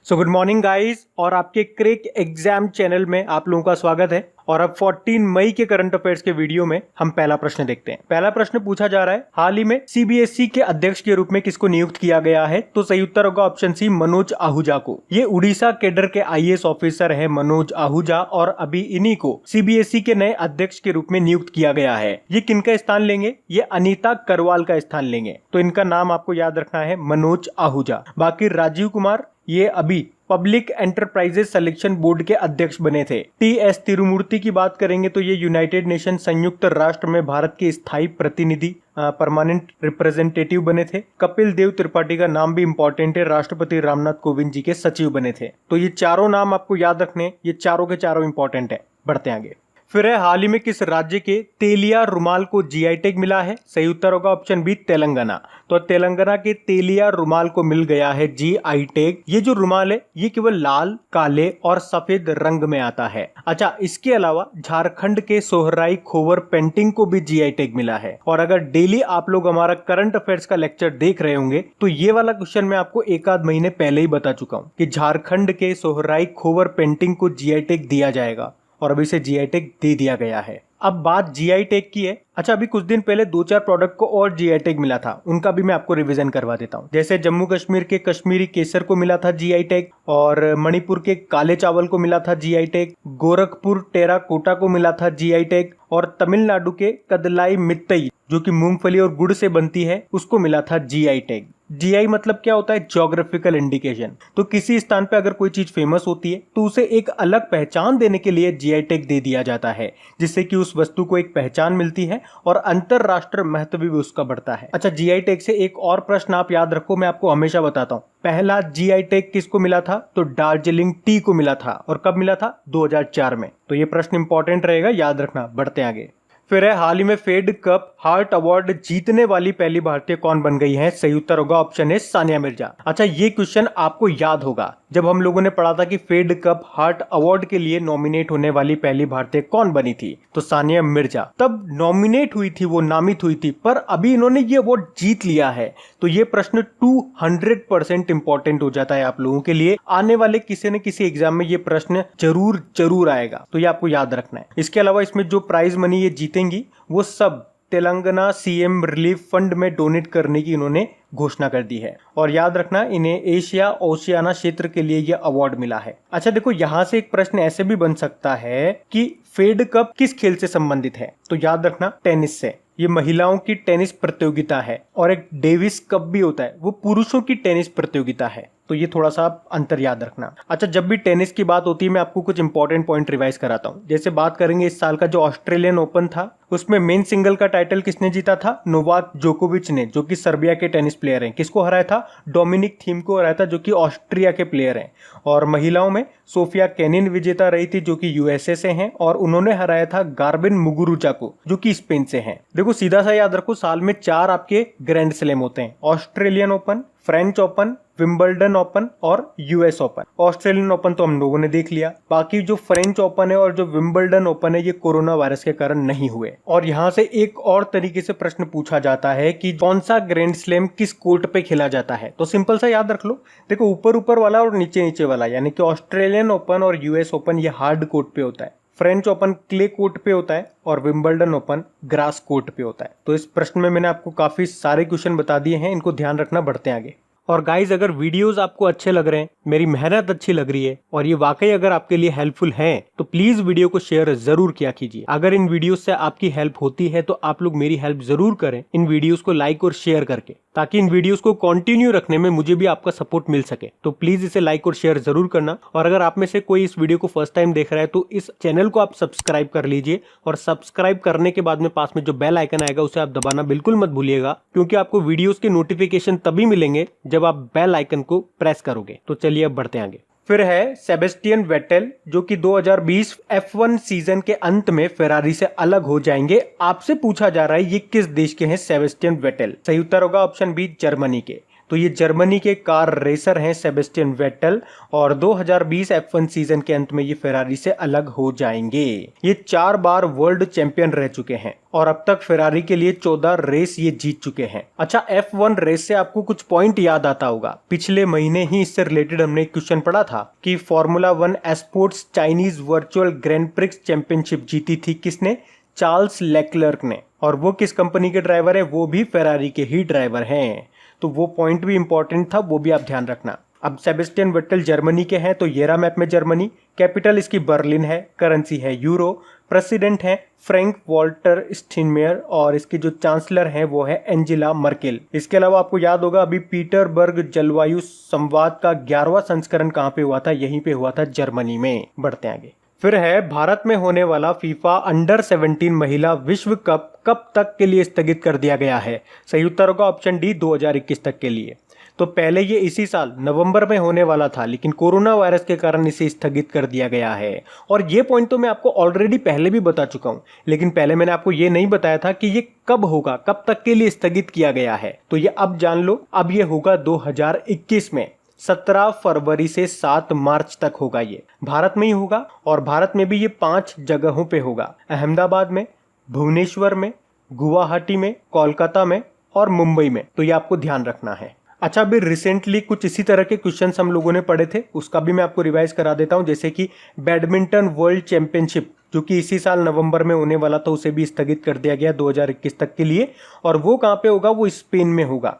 So good morning guys, और आपके crack exam channel में आप लोगों का स्वागत है। और अब 14 मई के करंट अफेयर्स के वीडियो में हम पहला प्रश्न देखते हैं। पहला प्रश्न पूछा जा रहा है, हाल ही में सीबीएसई के अध्यक्ष के रूप में किसको नियुक्त किया गया है? तो सही उत्तर होगा ऑप्शन सी, मनोज आहूजा को। ये उड़ीसा कैडर के आईएएस ऑफिसर है मनोज आहूजा, और अभी इन्हीं को सीबीएसई के नए अध्यक्ष के रूप में नियुक्त किया गया है। ये किनका स्थान लेंगे? ये अनीता करवाल का स्थान लेंगे। तो इनका नाम आपको याद रखना है, मनोज आहूजा। बाकी राजीव कुमार, ये अभी पब्लिक एंटरप्राइजेस सिलेक्शन बोर्ड के अध्यक्ष बने थे। टीएस तिरुमूर्ति की बात करेंगे तो ये यूनाइटेड नेशन संयुक्त राष्ट्र में भारत के स्थायी प्रतिनिधि परमानेंट रिप्रेजेंटेटिव बने थे। कपिल देव त्रिपाठी का नाम भी इंपॉर्टेंट है, राष्ट्रपति रामनाथ कोविंद जी के सचिव बने थे। तो ये चारों नाम आपको याद रखने, ये चारों के चारों इंपॉर्टेंट है। बढ़ते आगे। फिर है, हाल ही में किस राज्य के तेलिया रुमाल को जीआई टैग मिला है? सही उत्तर होगा ऑप्शन बी, तेलंगाना। तो तेलंगाना के तेलिया रुमाल को मिल गया है जीआई टैग। ये जो रुमाल है ये केवल लाल, काले और सफेद रंग में आता है। अच्छा, इसके अलावा झारखंड के सोहराई खोवर पेंटिंग को भी जीआई टैग मिला है। और अगर डेली आप लोग हमारा करंट अफेयर्स का लेक्चर देख रहे होंगे तो ये वाला क्वेश्चन मैं आपको एक आध महीने पहले ही बता चुका हूँ कि झारखंड के सोहराई खोवर पेंटिंग को जीआई टैग दिया जाएगा, और अभी से जीआई टैग दे दिया गया है। अब बात जीआई टैग की है। अच्छा, अभी कुछ दिन पहले 2-4 प्रोडक्ट को और जीआई टैग मिला था, उनका भी मैं आपको रिवीजन करवा देता हूँ। जैसे जम्मू कश्मीर के कश्मीरी केसर को मिला था जीआई टैग, और मणिपुर के काले चावल को मिला था जीआई टैग, गोरखपुर टेराकोटा को मिला था जीआई टैग, और तमिलनाडु के कदलाई मित्तई जो कि मूंगफली और गुड़ से बनती है उसको मिला था जीआई टैग। जीआई मतलब क्या होता है? Geographical indication. तो किसी स्थान पे अगर कोई चीज फेमस होती है तो उसे एक अलग पहचान देने के लिए जीआई टैग दे दिया जाता है, जिससे कि उस वस्तु को एक पहचान मिलती है और अंतरराष्ट्रीय महत्व भी उसका बढ़ता है। अच्छा, जीआई टैग से एक और प्रश्न आप याद रखो, मैं आपको हमेशा बताता हूँ। पहला जीआई टैग किसको मिला था? तो दार्जिलिंग टी को मिला था। और कब मिला था? 2004 में। तो ये प्रश्न इंपॉर्टेंट रहेगा, याद रखना। बढ़ते आगे। फिर है, हाल ही में फेड कप हार्ट अवार्ड जीतने वाली पहली भारतीय कौन बन गई है? सही उत्तर होगा ऑप्शन ए, सानिया मिर्जा। अच्छा, ये क्वेश्चन आपको याद होगा जब हम लोगों ने पढ़ा था कि फेड कप हार्ट अवार्ड के लिए नॉमिनेट होने वाली पहली भारतीय कौन बनी थी? तो सानिया मिर्जा। तब नॉमिनेट हुई थी, वो नामित हुई थी, पर अभी इन्होंने ये अवार्ड जीत लिया है। तो ये प्रश्न 200% इंपॉर्टेंट हो जाता है आप लोगों के लिए। आने वाले किसी न किसी एग्जाम में ये प्रश्न जरूर आएगा, तो ये आपको याद रखना है। इसके अलावा इसमें जो प्राइज मनी ये जीतेंगी वो सब तेलंगाना सीएम रिलीफ फंड में डोनेट करने की इन्होंने घोषणा कर दी है। और याद रखना, इन्हें एशिया ओशियाना क्षेत्र के लिए यह अवार्ड मिला है। अच्छा देखो, यहां से एक प्रश्न ऐसे भी बन सकता है कि फेड कप किस खेल से संबंधित है? तो याद रखना, टेनिस से। ये महिलाओं की टेनिस प्रतियोगिता है। और एक डेविस कप भी होता है, वो पुरुषों की टेनिस प्रतियोगिता है। तो ये थोड़ा सा अंतर याद रखना। अच्छा, जब भी टेनिस की बात होती है मैं आपको कुछ इंपॉर्टेंट पॉइंट रिवाइज कराता हूँ। जैसे बात करेंगे इस साल का जो ऑस्ट्रेलियन ओपन था, उसमें मेन सिंगल का टाइटल किसने जीता था? नोवाक जोकोविच ने, जो कि सर्बिया के टेनिस प्लेयर हैं। किसको हराया था? डोमिनिक थीम को हराया था, जो कि ऑस्ट्रिया के प्लेयर हैं। और महिलाओं में सोफिया केनिन विजेता रही थी, जो कि यूएसए से हैं, और उन्होंने हराया था गार्बिन मुगुरुजा को, जो कि स्पेन से हैं। देखो सीधा सा याद रखो, साल में 4 आपके ग्रैंड स्लैम होते हैं, Australian open, French open, Wimbledon open और यूएस ओपन। ऑस्ट्रेलियन ओपन तो हम लोगों ने देख लिया। बाकी जो फ्रेंच ओपन है और जो विंबलडन ओपन है, ये कोरोना वायरस के कारण नहीं हुए। और यहाँ से एक और तरीके से प्रश्न पूछा जाता है कि कौन सा ग्रैंड स्लैम किस कोर्ट पे खेला जाता है? तो सिंपल सा याद रख लो। देखो, ऊपर वाला और नीचे वाला, यानी कि ऑस्ट्रेलियन ओपन और यूएस ओपन ये हार्ड कोर्ट पे होता है। फ्रेंच ओपन क्ले कोर्ट पे होता है और विंबलडन ओपन ग्रास कोर्ट पे होता है। तो इस प्रश्न में मैंने आपको काफी सारे क्वेश्चन बता दिए हैं, इनको ध्यान रखना। बढ़ते आगे। और गाइज, अगर वीडियोस आपको अच्छे लग रहे हैं, मेरी मेहनत अच्छी लग रही है और ये वाकई अगर आपके लिए हेल्पफुल है, तो प्लीज वीडियो को शेयर जरूर किया कीजिए। अगर इन वीडियोस से आपकी हेल्प होती है तो आप लोग मेरी हेल्प जरूर करें इन वीडियोस को लाइक और शेयर करके, ताकि इन वीडियोस को कंटिन्यू रखने में मुझे भी आपका सपोर्ट मिल सके। तो प्लीज इसे लाइक और शेयर जरूर करना। और अगर आप में से कोई इस वीडियो को फर्स्ट टाइम देख रहा है तो इस चैनल को आप सब्सक्राइब कर लीजिए, और सब्सक्राइब करने के बाद में पास में जो बेल आइकन आएगा उसे आप दबाना बिल्कुल मत भूलिएगा, क्योंकि आपको वीडियोस के नोटिफिकेशन तभी मिलेंगे जब आप बेल आइकन को प्रेस करोगे। तो चलिए अब बढ़ते आगे। फिर है सेबेस्टियन वेटेल, जो कि 2020 F1 सीजन के अंत में फेरारी से अलग हो जाएंगे। आपसे पूछा जा रहा है ये किस देश के हैं सेबेस्टियन वेटेल? सही उत्तर होगा ऑप्शन बी, जर्मनी के। तो ये जर्मनी के कार रेसर हैं सेबेस्टियन वेटल, और 2020 F1 सीजन के अंत में ये फेरारी से अलग हो जाएंगे। ये 4 बार वर्ल्ड चैंपियन रह चुके हैं और अब तक फेरारी के लिए 14 रेस ये जीत चुके हैं। अच्छा, F1 रेस से आपको कुछ पॉइंट याद आता होगा। पिछले महीने ही इससे रिलेटेड हमने एक क्वेश्चन पढ़ा था कि formula 1 esports Chinese virtual grand prix championship जीती थी किसने? चार्ल्स लेक्लर्क ने। और वो किस कंपनी के ड्राइवर है? वो भी फेरारी के ही ड्राइवर हैं। तो वो पॉइंट भी इंपॉर्टेंट था, वो भी आप ध्यान रखना। अब सेबेस्टियन वेटल जर्मनी के हैं, तो ये रहा मैप में जर्मनी। कैपिटल इसकी बर्लिन है, करेंसी है यूरो, प्रेसिडेंट है फ्रैंक वॉल्टर स्टीनमेयर, और इसकी जो चांसलर हैं वो है एंजेला मर्केल। इसके अलावा आपको याद होगा अभी पीटरबर्ग जलवायु संवाद का 11वां संस्करण कहाँ पे हुआ था? यहीं पे हुआ था, जर्मनी में। बढ़ते आगे। फिर है भारत में होने वाला फीफा अंडर 17 महिला विश्व कप कब तक के लिए स्थगित कर दिया गया है? सही उत्तर होगा ऑप्शन डी, 2021 तक के लिए। तो पहले ये इसी साल नवंबर में होने वाला था, लेकिन कोरोना वायरस के कारण इसे स्थगित कर दिया गया है। और ये पॉइंट तो मैं आपको ऑलरेडी पहले भी बता चुका हूं, लेकिन पहले मैंने आपको ये नहीं बताया था कि ये कब होगा, कब तक के लिए स्थगित किया गया है। तो ये अब जान लो, अब ये होगा 2021 में। 17 फरवरी से 7 मार्च तक होगा। ये भारत में ही होगा, और भारत में भी ये 5 जगहों पे होगा। अहमदाबाद में, भुवनेश्वर में, गुवाहाटी में, कोलकाता में और मुंबई में। तो ये आपको ध्यान रखना है। अच्छा, अभी रिसेंटली कुछ इसी तरह के क्वेश्चंस हम लोगों ने पढ़े थे, उसका भी मैं आपको रिवाइज करा देता हूं। जैसे कि बैडमिंटन वर्ल्ड चैंपियनशिप जो कि इसी साल नवंबर में होने वाला था, उसे भी स्थगित कर दिया गया 2021 तक के लिए। और वो कहाँ पे होगा? वो स्पेन में होगा।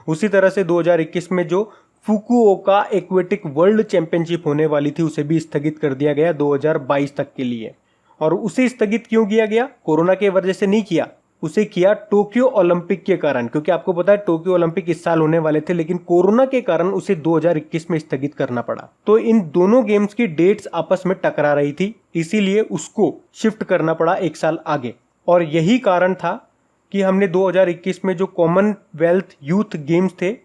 उसी तरह से 2021 में जो फुकुओका एक्वेटिक वर्ल्ड चैंपियनशिप होने वाली थी, उसे भी स्थगित कर दिया गया 2022 तक के लिए। और उसे स्थगित क्यों किया गया? कोरोना के वजह से नहीं किया, उसे किया टोक्यो ओलंपिक के कारण। क्योंकि आपको पता है टोक्यो ओलंपिक इस साल होने वाले थे, लेकिन कोरोना के कारण उसे 2021 में स्थगित करना पड़ा। तो इन दोनों गेम्स की डेट्स आपस में टकरा रही थी, इसीलिए उसको शिफ्ट करना पड़ा 1 साल आगे। और यही कारण था कि हमने 2021 में जो कॉमनवेल्थ यूथ गेम्स थे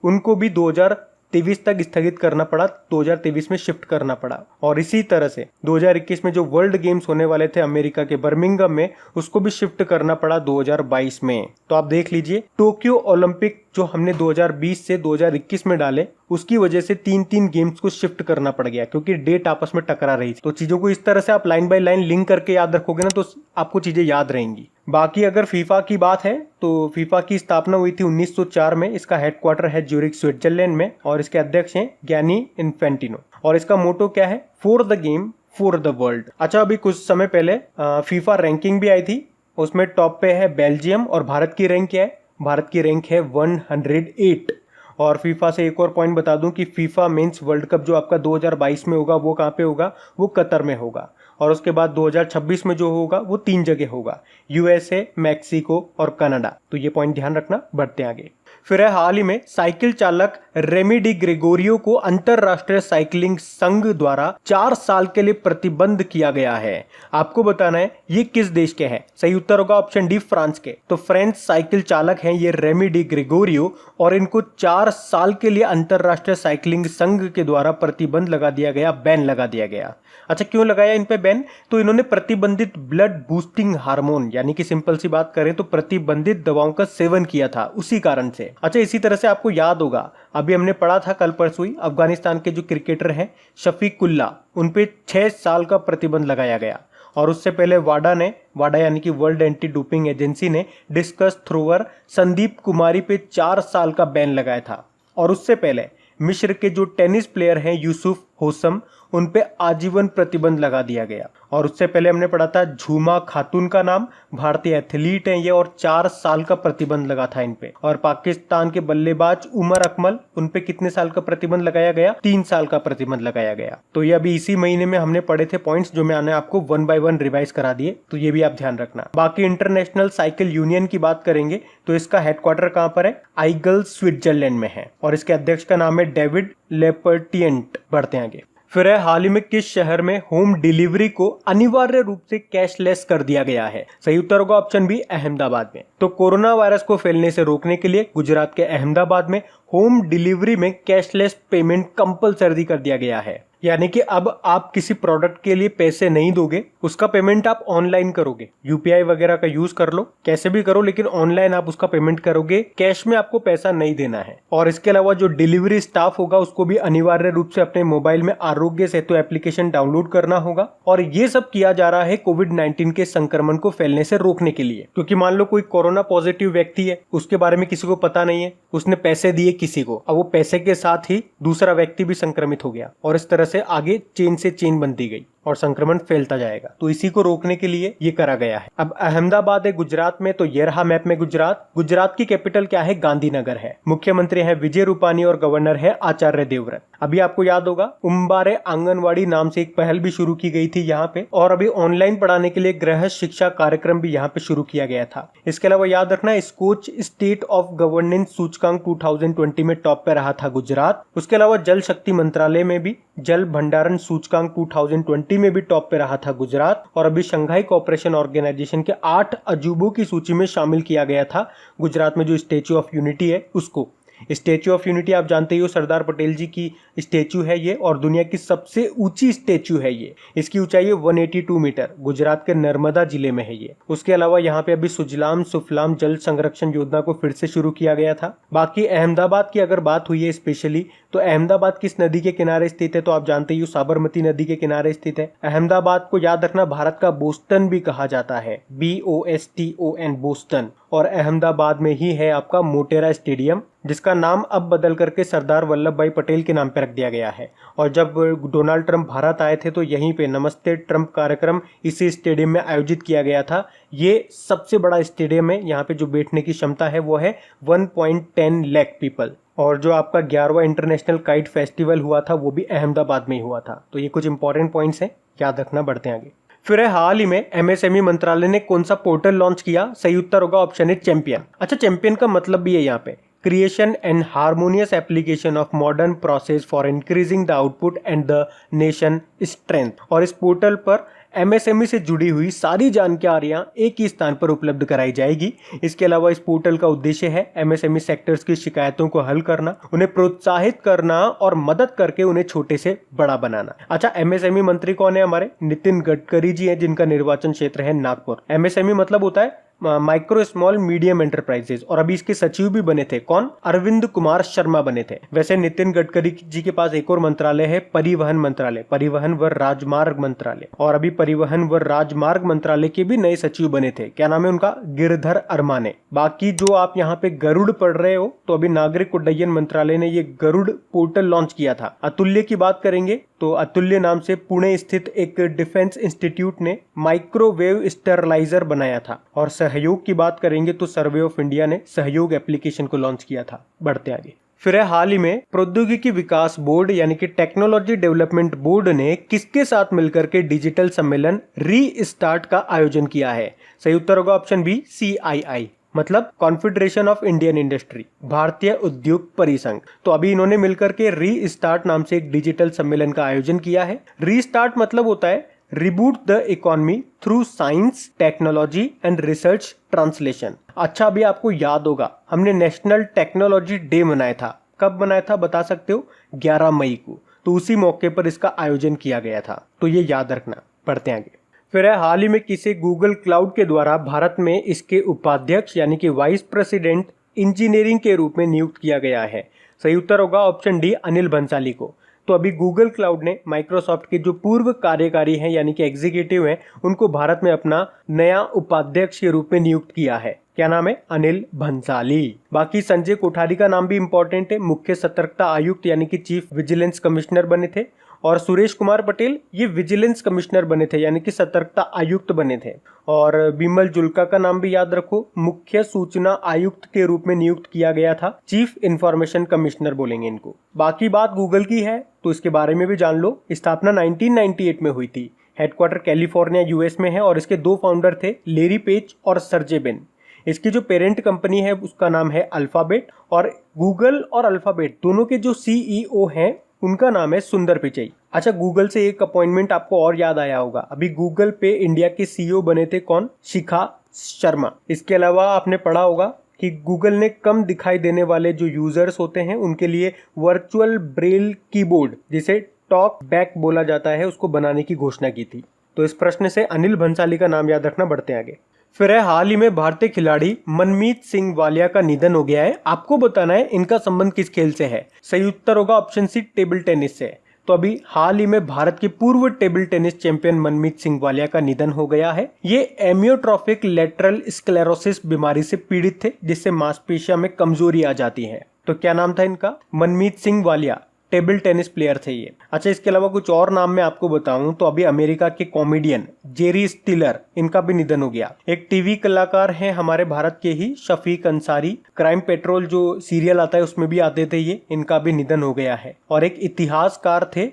उनको भी 2023 तक स्थगित करना पड़ा, 2023 में शिफ्ट करना पड़ा। और इसी तरह से 2021 में जो वर्ल्ड गेम्स होने वाले थे अमेरिका के बर्मिंघम में, उसको भी शिफ्ट करना पड़ा 2022 में। तो आप देख लीजिए, टोक्यो ओलंपिक जो हमने 2020 से 2021 में डाले, उसकी वजह से 3-3 गेम्स को शिफ्ट करना पड़ गया, क्योंकि डेट आपस में टकरा रही थी। तो चीजों को इस तरह से आप लाइन बाय लाइन लिंक करके याद रखोगे ना, तो आपको चीजें याद रहेंगी। बाकी अगर फीफा की बात है, तो फीफा की स्थापना हुई थी 1904 में। इसका हेडक्वार्टर है ज्यूरिख स्विट्जरलैंड में, और इसके अध्यक्ष हैं गियानी इन्फेंटिनो। और इसका मोटो क्या है? For the game for the world. अच्छा, अभी कुछ समय पहले फीफा रैंकिंग भी आई थी, उसमें टॉप पे है बेल्जियम। और भारत की रैंक क्या है? भारत की रैंक है 108। और फीफा से एक और पॉइंट बता दूं कि फीफा मेंस वर्ल्ड कप जो आपका 2022 में होगा, वो कहाँ पे होगा? वो कतर में होगा। और उसके बाद 2026 में जो होगा वो 3 जगह होगा, USA, मैक्सिको और कनाडा। तो ये पॉइंट ध्यान रखना। बढ़ते आगे। फिर है हाल ही में साइकिल चालक रेमी डी ग्रेगोरियो को अंतरराष्ट्रीय साइकिलिंग संघ द्वारा 4 साल के लिए प्रतिबंध किया गया है। आपको बताना है ये किस देश के हैं? सही उत्तर होगा ऑप्शन डी, फ्रांस के। तो फ्रेंच साइकिल चालक हैं ये रेमी डी ग्रेगोरियो, और इनको 4 साल के लिए अंतरराष्ट्रीय साइकिलिंग संघ के द्वारा प्रतिबंध लगा दिया गया, बैन लगा दिया गया। अच्छा, क्यों लगाया इन पे बैन? तो इन्होंने प्रतिबंधित ब्लड बूस्टिंग हार्मोन, यानी कि सिंपल सी बात करें तो प्रतिबंधित दवाओं का सेवन किया था, उसी कारण से। अच्छा, इसी तरह से आपको याद होगा, अभी हमने पढ़ा था कल परसों ही, अफगानिस्तान के जो क्रिकेटर हैं शफीकुल्ला, उन पे 6 साल का प्रतिबंध लगाया गया। और उससे पहले वाडा यानी कि वर्ल्ड एंटी डोपिंग एजेंसी ने डिस्कस थ्रोअर संदीप कुमारी पे 4 साल का बैन लगाया था। और उससे पहले मिस्र के जो टेनिस प्लेयर हैं यूसुफ होसम, उन पे आजीवन प्रतिबंध लगा दिया गया। और उससे पहले हमने पढ़ा था झूमा खातून का नाम, भारतीय एथलीट हैं ये, और 4 साल का प्रतिबंध लगा था इन पे। और पाकिस्तान के बल्लेबाज उमर अकमल, उन पे कितने साल का प्रतिबंध लगाया गया? 3 साल का प्रतिबंध लगाया गया। तो ये अभी इसी महीने में हमने पढ़े थे पॉइंट्स, जो मैंने आपको 1 बाय 1 रिवाइज करा दिए, तो ये भी आप ध्यान रखना। बाकी इंटरनेशनल साइकिल यूनियन की बात करेंगे तो इसका हेडक्वार्टर कहाँ पर है? आइगल स्विट्जरलैंड में है, और इसके अध्यक्ष का नाम है डेविड लेपर्टियंट। बढ़ते हैं आगे। फिर है हाल ही में किस शहर में होम डिलीवरी को अनिवार्य रूप से कैशलेस कर दिया गया है? सही उत्तर होगा ऑप्शन बी, अहमदाबाद में। तो कोरोना वायरस को फैलने से रोकने के लिए गुजरात के अहमदाबाद में होम डिलीवरी में कैशलेस पेमेंट कंपलसरी कर दिया गया है। यानी कि अब आप किसी प्रोडक्ट के लिए पैसे नहीं दोगे, उसका पेमेंट आप ऑनलाइन करोगे। यूपीआई वगैरह का यूज कर लो, कैसे भी करो, लेकिन ऑनलाइन आप उसका पेमेंट करोगे, कैश में आपको पैसा नहीं देना है। और इसके अलावा जो डिलीवरी स्टाफ होगा उसको भी अनिवार्य रूप से अपने मोबाइल में आरोग्य सेतु एप्लीकेशन डाउनलोड करना होगा। और ये सब किया जा रहा है कोविड-19 के संक्रमण को फैलने से रोकने के लिए। क्योंकि मान लो कोई कोरोना पॉजिटिव व्यक्ति है, उसके बारे में किसी को पता नहीं है, उसने पैसे दिए किसी को, अब वो पैसे के साथ ही दूसरा व्यक्ति भी संक्रमित हो गया और इस तरह से आगे चेन से चेन बनती गई और संक्रमण फैलता जाएगा। तो इसी को रोकने के लिए ये करा गया है। अब अहमदाबाद है गुजरात में, तो ये रहा मैप में गुजरात। गुजरात की कैपिटल क्या है? गांधीनगर है। मुख्यमंत्री है विजय रूपानी और गवर्नर है आचार्य देवव्रत। अभी आपको याद होगा उम्बारे आंगनवाड़ी नाम से एक पहल भी शुरू की गई थी यहाँ पे, और अभी ऑनलाइन पढ़ाने के लिए गृह शिक्षा कार्यक्रम भी यहाँ पे शुरू किया गया था। इसके अलावा याद रखना स्कोच स्टेट ऑफ गवर्नेंस सूचकांक 2020 में टॉप पे रहा था गुजरात। उसके अलावा जल शक्ति मंत्रालय में भी जल भंडारण सूचकांक 2020 में भी टॉप पे रहा था गुजरात। और अभी शंघाई कोऑपरेशन ऑर्गेनाइजेशन के 8 अजूबों की सूची में शामिल किया गया था गुजरात में जो स्टैच्यू ऑफ यूनिटी है उसको। स्टैच्यू ऑफ यूनिटी आप जानते ही हो, सरदार पटेल जी की स्टैच्यू है ये, और दुनिया की सबसे ऊंची स्टैच्यू है ये। इसकी ऊंचाई है 182 मीटर। गुजरात के नर्मदा जिले में है ये। उसके अलावा यहाँ पे अभी सुजलाम सुफलाम जल संरक्षण योजना को फिर से शुरू किया गया था। बाकी अहमदाबाद की अगर बात हुई है स्पेशली, तो अहमदाबाद किस नदी के किनारे स्थित है? तो आप जानते ही हो साबरमती नदी के किनारे स्थित है। अहमदाबाद को याद रखना भारत का बोस्टन भी कहा जाता है, BOSTON बोस्टन। और अहमदाबाद में ही है आपका मोटेरा स्टेडियम, जिसका नाम अब बदल करके सरदार वल्लभ भाई पटेल के नाम पर रख दिया गया है। और जब डोनाल्ड ट्रंप भारत आए थे तो यहीं पे नमस्ते ट्रंप कार्यक्रम इसी स्टेडियम में आयोजित किया गया था। ये सबसे बड़ा स्टेडियम है, यहाँ पे जो बैठने की क्षमता है वो है 1.10 लाख पीपल। और जो आपका 11वां इंटरनेशनल काइट फेस्टिवल हुआ था वो भी अहमदाबाद में ही हुआ था। तो ये कुछ इंपॉर्टेंट पॉइंट्स हैं, याद रखना। बढ़ते हैं आगे। फिर है हाल ही में MSME मंत्रालय ने कौन सा पोर्टल लॉन्च किया? सही उत्तर होगा ऑप्शन है चैंपियन। अच्छा, चैंपियन का मतलब भी है यहाँ पे creation and harmonious application of modern process for increasing the output and the nation strength. और इस पोर्टल पर MSME से जुड़ी हुई सारी जानकारियां एक ही स्थान पर उपलब्ध कराई जाएगी। इसके अलावा इस पोर्टल का उद्देश्य है MSME सेक्टर्स की शिकायतों को हल करना, उन्हें प्रोत्साहित करना और मदद करके उन्हें छोटे से बड़ा बनाना। अच्छा, MSME मंत्री कौन है? हमारे नितिन गडकरी जी हैं, जिनका निर्वाचन क्षेत्र है नागपुर। MSME मतलब होता है माइक्रो स्मॉल मीडियम एंटरप्राइजेस। और अभी इसके सचिव भी बने थे कौन? अरविंद कुमार शर्मा बने थे। वैसे नितिन गडकरी जी के पास एक और मंत्रालय है, परिवहन मंत्रालय, परिवहन व राजमार्ग मंत्रालय। और अभी परिवहन व राजमार्ग मंत्रालय के भी नए सचिव बने थे। क्या नाम है उनका? गिरधर अरमाने। बाकी जो आप यहाँ पे गरुड़ पढ़ रहे हो, तो अभी नागरिक उड्डयन मंत्रालय ने ये गरुड़ पोर्टल लॉन्च किया था। अतुल्य की बात करेंगे तो अतुल्य नाम से पुणे स्थित एक डिफेंस इंस्टीट्यूट ने माइक्रोवेव स्टेरलाइजर बनाया था। और सहयोग की बात करेंगे तो सर्वे ऑफ इंडिया ने सहयोग एप्लीकेशन को लॉन्च किया था। बढ़ते आगे। फिर है हाल ही में प्रौद्योगिकी विकास बोर्ड यानी कि टेक्नोलॉजी डेवलपमेंट बोर्ड ने किसके साथ मिलकर के डिजिटल सम्मेलन री-स्टार्ट का आयोजन किया है? सही उत्तर होगा ऑप्शन बी, CII मतलब कॉन्फेडरेशन ऑफ इंडियन इंडस्ट्री, भारतीय उद्योग परिसंघ। तो अभी इन्होंने मिलकर के री-स्टार्ट नाम से एक डिजिटल सम्मेलन का आयोजन किया है। री-स्टार्ट मतलब होता है reboot the economy through science technology and research translation. अच्छा, अभी आपको याद होगा हमने नेशनल टेक्नोलॉजी डे मनाया था। कब मनाया था बता सकते हो? 11 मई को। तो उसी मौके पर इसका आयोजन किया गया था, तो ये याद रखना। पढ़ते आगे। फिर है हाल ही में किसी गूगल क्लाउड के द्वारा भारत में इसके उपाध्यक्ष यानी कि वाइस प्रेसिडेंट इंजीनियरिंग के रूप में नियुक्त किया गया है। सही उत्तर होगा ऑप्शन डी, अनिल भंसाली को। तो अभी गूगल क्लाउड ने माइक्रोसॉफ्ट के जो पूर्व कार्यकारी हैं यानी कि एग्जीक्यूटिव हैं, उनको भारत में अपना नया उपाध्यक्ष के रूप में नियुक्त किया है। क्या नाम है? अनिल भंसाली। बाकी संजय कोठारी का नाम भी इंपॉर्टेंट है, मुख्य सतर्कता आयुक्त यानी कि चीफ विजिलेंस कमिश्नर बने थे। और सुरेश कुमार पटेल ये विजिलेंस कमिश्नर बने थे यानी कि सतर्कता आयुक्त बने थे। और बिमल जुल्का का नाम भी याद रखो, मुख्य सूचना आयुक्त के रूप में नियुक्त किया गया था, चीफ इंफॉर्मेशन कमिश्नर बोलेंगे इनको। बाकी बात गूगल की है तो इसके बारे में भी जान लो। स्थापना 1998 में हुई थी। हेडक्वार्टर कैलिफोर्निया US में है और इसके 2 फाउंडर थे, लेरी पेज और सर्जे बिन। इसकी जो पेरेंट कंपनी है उसका नाम है अल्फाबेट। और गूगल और अल्फाबेट दोनों के जो CEO हैं उनका नाम है सुंदर पिचई। अच्छा, गूगल से एक अपॉइंटमेंट आपको और याद आया होगा, अभी गूगल पे इंडिया के CEO बने थे कौन? शिखा शर्मा। इसके अलावा आपने पढ़ा होगा कि गूगल ने कम दिखाई देने वाले जो यूजर्स होते हैं उनके लिए वर्चुअल ब्रेल कीबोर्ड जिसे टॉक बैक बोला जाता है उसको बनाने की घोषणा की थी। तो इस प्रश्न से अनिल भंसाली का नाम याद रखना। बढ़ते आगे। फिर है, हाल ही में भारतीय खिलाड़ी मनमीत सिंह वालिया का निधन हो गया है। आपको बताना है इनका संबंध किस खेल से है। सही उत्तर होगा ऑप्शन सी, टेबल टेनिस से। तो अभी हाल ही में भारत के पूर्व टेबल टेनिस चैंपियन मनमीत सिंह वालिया का निधन हो गया है। ये एमियोट्रोफिक लेटरल स्क्लेरोसिस बीमारी से पीड़ित थे, जिससे मांसपेशियों में कमजोरी आ जाती है। तो क्या नाम था इनका? Manmeet Singh Walia, table tennis player थे ये। अच्छा, इसके अलावा कुछ और नाम मैं आपको बताऊं तो अभी अमेरिका के कॉमेडियन जेरी स्टिलर, इनका भी निधन हो गया। एक टीवी कलाकार हैं हमारे भारत के ही, शफीक अंसारी। क्राइम पेट्रोल जो सीरियल आता है उसमें भी आते थे ये, इनका भी निधन हो गया है। और एक इतिहासकार थे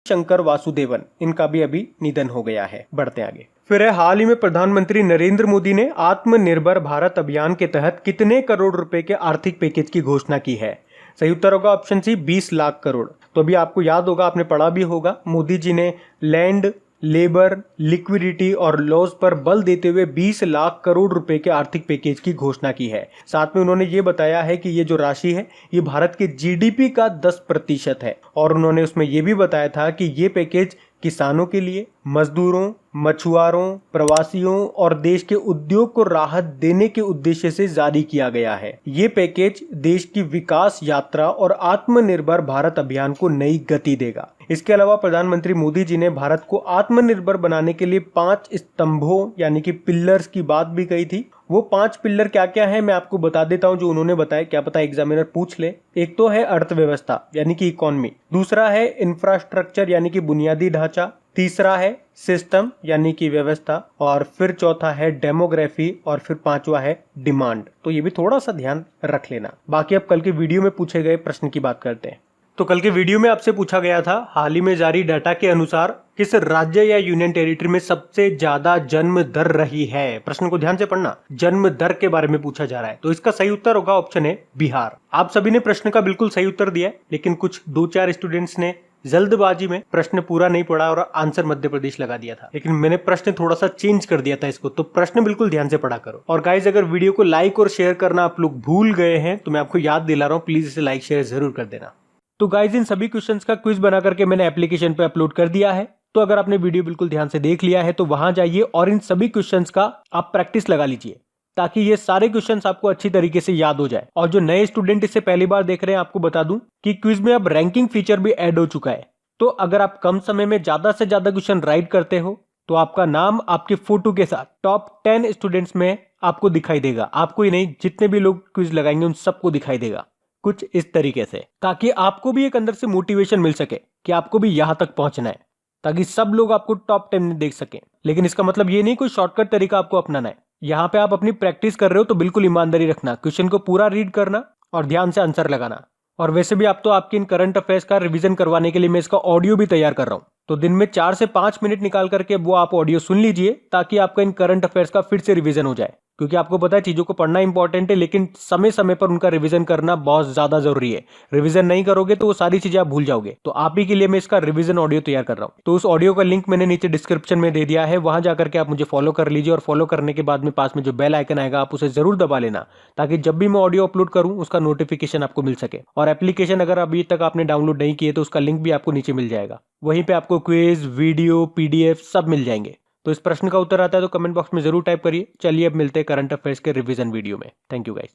शंकर वासुदेवन, इनका भी अभी निधन हो गया है। बढ़ते आगे। फिर है, हाल ही में प्रधानमंत्री नरेंद्र मोदी ने आत्मनिर्भर भारत अभियान के तहत कितने करोड़ रुपए के आर्थिक पैकेज की घोषणा की है। सही उत्तर होगा ऑप्शन सी, 20 लाख करोड़। तो अभी आपको याद होगा, आपने पढ़ा भी होगा, मोदी जी ने लैंड, लेबर, लिक्विडिटी और लॉस पर बल देते हुए 20 लाख करोड़ रुपए के आर्थिक पैकेज की घोषणा की है। साथ में उन्होंने ये बताया है कि ये जो राशि है ये भारत के जीडीपी का 10% है। और उन्होंने उसमें ये भी बताया था कि ये पैकेज किसानों के लिए, मजदूरों, मछुआरों, प्रवासियों और देश के उद्योग को राहत देने के उद्देश्य से जारी किया गया है। ये पैकेज देश की विकास यात्रा और आत्मनिर्भर भारत अभियान को नई गति देगा। इसके अलावा प्रधानमंत्री मोदी जी ने भारत को आत्मनिर्भर बनाने के लिए 5 स्तंभों यानी कि पिलर्स की बात भी कही थी। वो 5 पिलर क्या क्या है मैं आपको बता देता हूं जो उन्होंने बताया, क्या पता एग्जामिनर पूछ ले। एक तो है अर्थव्यवस्था यानी कि इकोनॉमी, दूसरा है इंफ्रास्ट्रक्चर यानी कि बुनियादी ढांचा, तीसरा है सिस्टम यानी कि व्यवस्था, और फिर चौथा है डेमोग्राफी, और फिर पांचवा है डिमांड। तो ये भी थोड़ा सा ध्यान रख लेना। बाकी अब कल के वीडियो में पूछे गए प्रश्न की बात करते हैं। तो कल के वीडियो में आपसे पूछा गया था, हाल ही में जारी डाटा के अनुसार किस राज्य या यूनियन टेरिटरी में सबसे ज्यादा जन्म दर रही है। प्रश्न को ध्यान से पढ़ना, जन्म दर के बारे में पूछा जा रहा है। तो इसका सही उत्तर होगा ऑप्शन है बिहार। आप सभी ने प्रश्न का बिल्कुल सही उत्तर दिया है, लेकिन कुछ 2-4 स्टूडेंट्स ने जल्दबाजी में प्रश्न पूरा नहीं पढ़ा और आंसर मध्य प्रदेश लगा दिया था। लेकिन मैंने प्रश्न थोड़ा सा चेंज कर दिया था इसको, तो प्रश्न बिल्कुल ध्यान से पढ़ा करो। और गाइज, अगर वीडियो को लाइक और शेयर करना आप लोग भूल गए हैं तो मैं आपको याद दिला रहा हूँ, प्लीज इसे लाइक शेयर जरूर कर देना। तो गाइज, इन सभी क्वेश्चंस का क्विज बना करके मैंने एप्लीकेशन पे अपलोड कर दिया है। तो अगर आपने वीडियो बिल्कुल ध्यान से देख लिया है तो वहां जाइए और इन सभी क्वेश्चंस का आप प्रैक्टिस लगा लीजिए, ताकि ये सारे क्वेश्चंस आपको अच्छी तरीके से याद हो जाए। और जो नए स्टूडेंट इसे पहली बार देख रहे हैं, आपको बता दूं कि क्विज में अब रैंकिंग फीचर भी ऐड हो चुका है। तो अगर आप कम समय में ज्यादा से ज्यादा क्वेश्चन राइट करते हो तो आपका नाम आपके फोटो के साथ टॉप 10 स्टूडेंट्स में आपको दिखाई देगा। आपको ही नहीं, जितने भी लोग क्विज लगाएंगे उन सबको दिखाई देगा कुछ इस तरीके से, ताकि आपको भी एक अंदर से मोटिवेशन मिल सके कि आपको भी यहां तक पहुंचना है, ताकि सब लोग आपको टॉप 10 में देख सकें। लेकिन इसका मतलब ये नहीं कोई शॉर्टकट तरीका आपको अपनाना है। यहाँ पे आप अपनी प्रैक्टिस कर रहे हो तो बिल्कुल ईमानदारी रखना, क्वेश्चन को पूरा रीड करना और ध्यान से आंसर लगाना। और वैसे भी आप तो आपके इन करंट अफेयर्स का रिवीजन करवाने के लिए मैं इसका ऑडियो भी तैयार कर रहा हूं। तो दिन में 4 से 5 मिनट निकाल करके वो आप ऑडियो सुन लीजिए, ताकि आपका इन करंट अफेयर्स का फिर से रिवीजन हो जाए। क्योंकि आपको पता है चीजों को पढ़ना इंपॉर्टेंट है, लेकिन समय समय पर उनका रिवीजन करना बहुत ज्यादा जरूरी है। रिवीजन नहीं करोगे तो वो सारी चीजें आप भूल जाओगे। तो आप ही के लिए मैं इसका रिवीजन ऑडियो तैयार कर रहा हूँ। तो उस ऑडियो का लिंक मैंने नीचे डिस्क्रिप्शन में दे दिया है, वहां जाकर के आप मुझे फॉलो कर लीजिए। और फॉलो करने के बाद में पास में जो बेल आइकन आएगा आप उसे जरूर दबा लेना, ताकि जब भी मैं ऑडियो अपलोड करूं उसका नोटिफिकेशन आपको मिल सके। और एप्लीकेशन अगर अभी तक आपने डाउनलोड नहीं किए तो उसका लिंक भी आपको नीचे मिल जाएगा। वहीं पे आपको क्विज, वीडियो, पीडीएफ सब मिल जाएंगे। तो इस प्रश्न का उत्तर आता है तो कमेंट बॉक्स में जरूर टाइप करिए। चलिए अब मिलते हैं करंट अफेयर्स के रिवीजन वीडियो में। Thank you guys.